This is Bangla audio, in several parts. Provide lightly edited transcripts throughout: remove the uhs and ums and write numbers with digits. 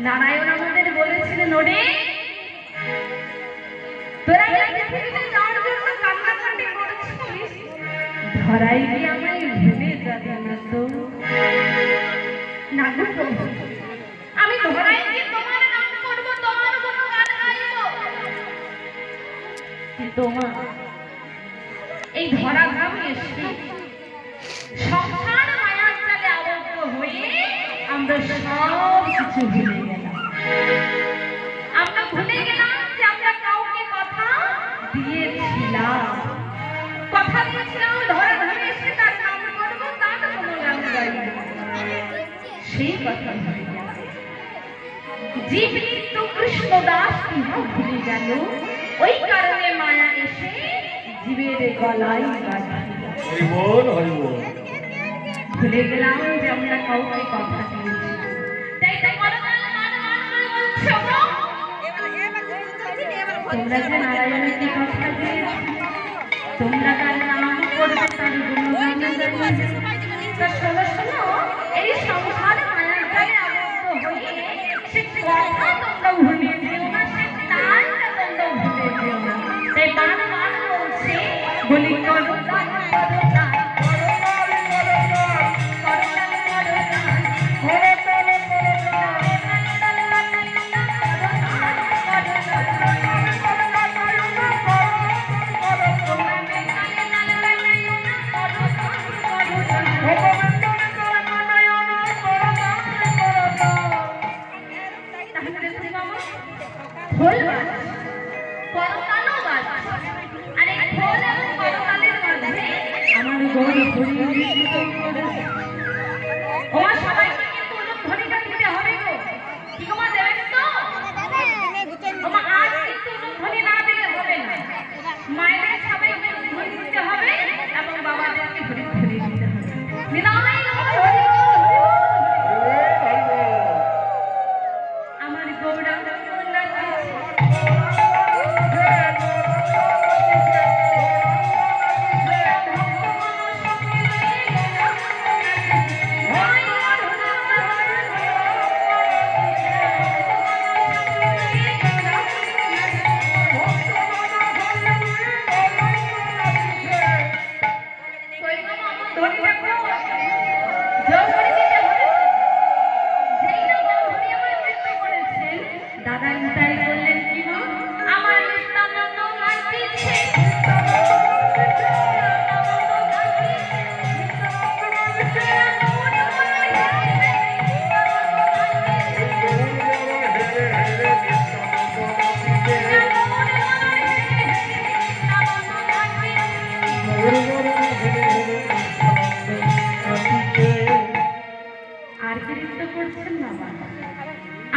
নারায়ণ আমাদের বলেছিলেন, ওরে তোরা এই পৃথিবীতে যাওয়ার জন্য কান্নাকাটি করছিস, ধরাই দিয়ে আমায় ভেবে যাবে না তো? না গো প্রভু, আমি ধরাই দিয়ে তোমার নাম করবো, তোমার কোনো গান গাইব, কিন্তু মা এই ধরা ধামে এসে সংসার মায়ার জালে আবদ্ধ হয়ে আমরা সব কিছু ভুলে গেলাম। আমরা ভুলে গেলাম যে আমরা কাউকে কথা দিয়েছিলাম, কথা দিয়েছিলাম ধরা ধামে এসে তার নাম করবো, তার কোনো গান গাইব, সেই কথা ভুলে গেলাম। জীব নিত্য কৃষ্ণ দাস ইহা ভুলে গেল, ওই কারণে মায়া এসে জীবের গলায় ভুলে গেলাম যে আমরা কাউকে কথা দিয়েছি। তাই তো তোমরা যে নারায়ণকে কথা দিয়েছি, তোমরা তার নাম করবে, তার গুণগান গাইবে। তা শোনো শোনো, এই সংসার মায়ার জালে আবদ্ধ হয়ে সে কথা তোমরা ভুলে যেও না, সে তালটা তোমরা ভুলে যেও না। তাই বারবার বলছে, বলি করো দান করো দান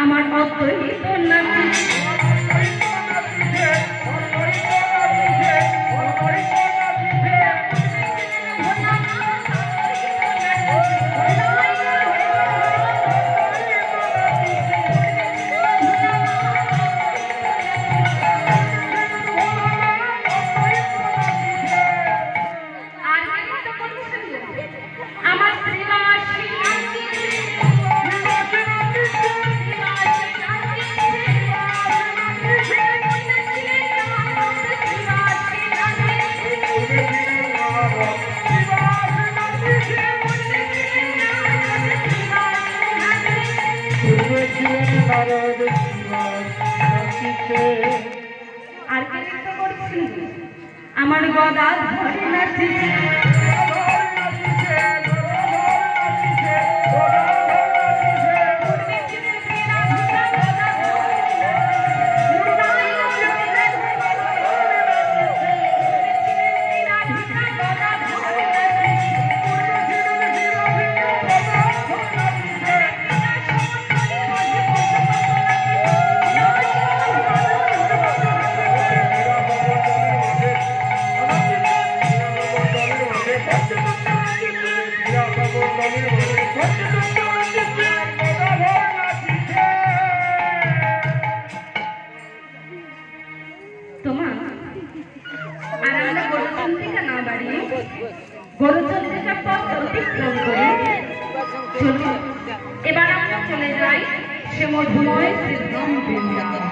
আমার অদ্বৈত নাম আর কি নৃত্য করছি, আমার গদা ধরে নাচিছে, গরুচন্দ্রিকা পথ অতিক্রম করে চলুন এবার আমরা চলে যাই সে মধুময় সে ধাম বৃন্দাবন।